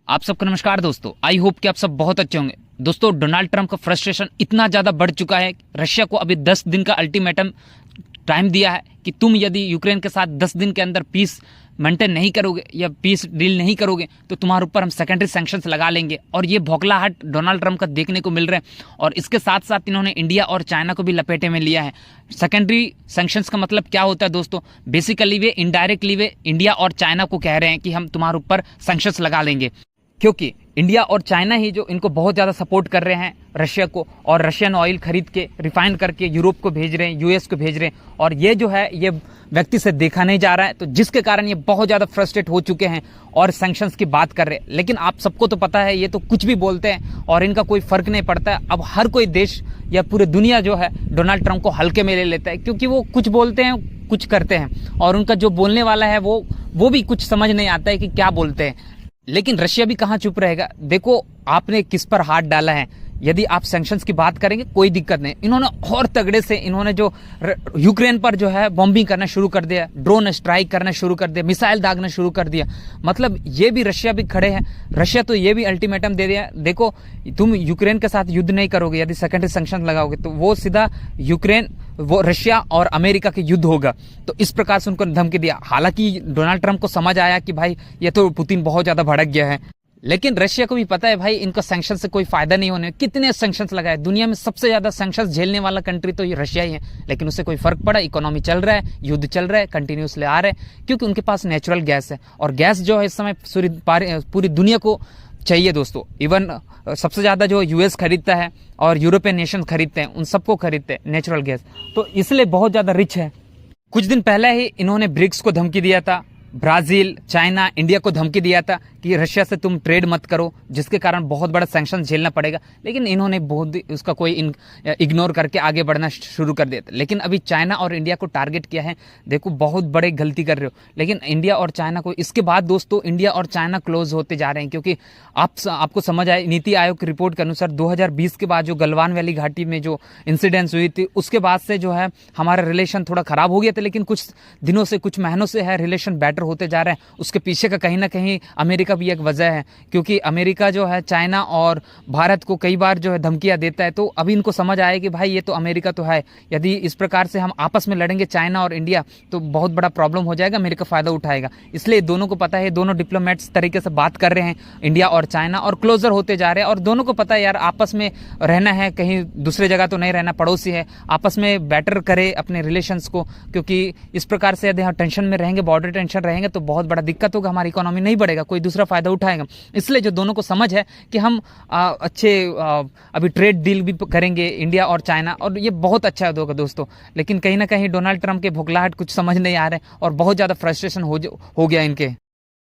आप सबको नमस्कार दोस्तों। आई होप कि आप सब बहुत अच्छे होंगे। दोस्तों, डोनाल्ड ट्रंप का फ्रस्ट्रेशन इतना ज़्यादा बढ़ चुका है, रशिया को अभी 10 दिन का अल्टीमेटम टाइम दिया है कि तुम यदि यूक्रेन के साथ 10 दिन के अंदर पीस मेंटेन नहीं करोगे या पीस डील नहीं करोगे तो तुम्हारे ऊपर हम सेकेंडरी सैंक्शंस लगा लेंगे। और ये भौखलाहट डोनाल्ड ट्रंप का देखने को मिल रहा है। और इसके साथ साथ इन्होंने इंडिया और चाइना को भी लपेटे में लिया है। सेकेंडरी सैंक्शंस का मतलब क्या होता है दोस्तों? बेसिकली वे इनडायरेक्टली वे इंडिया और चाइना को कह रहे हैं कि हम तुम्हारे ऊपर सैंक्शंस लगा लेंगे, क्योंकि इंडिया और चाइना ही जो इनको बहुत ज़्यादा सपोर्ट कर रहे हैं रशिया को, और रशियन ऑयल खरीद के रिफाइन करके यूरोप को भेज रहे हैं, यूएस को भेज रहे हैं। और ये जो है ये व्यक्ति से देखा नहीं जा रहा है, तो जिसके कारण ये बहुत ज़्यादा फ्रस्ट्रेट हो चुके हैं और सैंक्शंस की बात कर रहे हैं। लेकिन आप सबको तो पता है ये तो कुछ भी बोलते हैं और इनका कोई फर्क नहीं पड़ता है। अब हर कोई देश या पूरी दुनिया जो है डोनाल्ड ट्रंप को हल्के में ले लेता है, क्योंकि वो कुछ बोलते हैं कुछ करते हैं, और उनका जो बोलने वाला है वो भी कुछ समझ नहीं आता है कि क्या बोलते हैं। लेकिन रशिया भी कहाँ चुप रहेगा। देखो आपने किस पर हाथ डाला है। यदि आप सैंक्शंस की बात करेंगे कोई दिक्कत नहीं, इन्होंने और तगड़े से इन्होंने जो यूक्रेन पर जो है बॉम्बिंग करना शुरू कर दिया, ड्रोन स्ट्राइक करना शुरू कर दिया, मिसाइल दागना शुरू कर दिया। मतलब ये भी रशिया भी खड़े हैं। रशिया तो ये भी अल्टीमेटम दे दिया, देखो तुम यूक्रेन के साथ युद्ध नहीं करोगे, यदि सेकेंडरी सैंक्शन लगाओगे तो वो सीधा यूक्रेन वो रशिया और अमेरिका के युद्ध होगा। तो इस प्रकार से उनको धमकी दिया। हालांकि डोनाल्ड ट्रंप को समझ आया कि भाई ये तो पुतिन बहुत ज्यादा भड़क गया है, लेकिन रशिया को भी पता है भाई इनका सैंक्शन से कोई फायदा नहीं होने। कितने सैंक्शंस लगाए, दुनिया में सबसे ज्यादा सैंक्शंस झेलने वाला कंट्री तो ये रशिया ही है, लेकिन उससे कोई फर्क पड़ा? इकोनॉमी चल रहा है, युद्ध चल रहा है, कंटिन्यूसली आ रहे हैं, क्योंकि उनके पास नेचुरल गैस है। और गैस जो है इस समय पूरी दुनिया को चाहिए दोस्तों। इवन सबसे ज्यादा जो यूएस खरीदता है और यूरोपियन नेशन खरीदते हैं, उन सबको खरीदते हैं नेचुरल गैस, तो इसलिए बहुत ज्यादा रिच है। कुछ दिन पहले ही इन्होंने ब्रिक्स को धमकी दिया था, ब्राजील, चाइना, इंडिया को धमकी दिया था कि रशिया से तुम ट्रेड मत करो, जिसके कारण बहुत बड़ा सैंक्शन झेलना पड़ेगा। लेकिन इन्होंने बहुत उसका कोई इग्नोर करके आगे बढ़ना शुरू कर दिया। लेकिन अभी चाइना और इंडिया को टारगेट किया है। देखो बहुत बड़े गलती कर रहे हो। लेकिन इंडिया और चाइना को इसके बाद दोस्तों इंडिया और चाइना क्लोज होते जा रहे हैं, क्योंकि आपको समझ आए नीति आयोग की रिपोर्ट के अनुसार 2020 के बाद जो गलवान वैली घाटी में जो इंसिडेंट्स हुई थी, उसके बाद से जो है हमारा रिलेशन थोड़ा खराब हो गया था। लेकिन कुछ दिनों से कुछ महीनों से है रिलेशन बेटर होते जा रहे हैं। उसके पीछे का कहीं ना कहीं अमेरिका भी एक वजह है, क्योंकि अमेरिका जो है चाइना और भारत को कई बार जो है धमकियां देता है। तो अभी इनको समझ आया कि भाई ये तो अमेरिका तो है, यदि इस प्रकार से हम आपस में लड़ेंगे चाइना और इंडिया तो बहुत बड़ा प्रॉब्लम हो जाएगा, अमेरिका फायदा उठाएगा। इसलिए दोनों को पता है, दोनों डिप्लोमेट्स तरीके से बात कर रहे हैं, इंडिया और चाइना, और क्लोजर होते जा रहे हैं। और दोनों को पता है यार आपस में रहना है, कहीं दूसरे जगह तो नहीं रहना, पड़ोसी है, आपस में बेटर करे अपने रिलेशंस को, क्योंकि इस प्रकार से यदि हम टेंशन में रहेंगे, बॉर्डर टेंशन रहेंगे तो बहुत बड़ा दिक्कत होगा, हमारी इकोनॉमी नहीं बढ़ेगा, कोई दूसरा फायदा उठाएगा। इसलिए जो दोनों को समझ है कि हम अच्छे अभी ट्रेड डील भी करेंगे इंडिया और चाइना, और ये बहुत अच्छा होगा दोस्तों। लेकिन कहीं ना कहीं डोनाल्ड ट्रंप के भुखलाहट कुछ समझ नहीं आ रहे और बहुत ज़्यादा फ्रस्ट्रेशन हो गया इनके।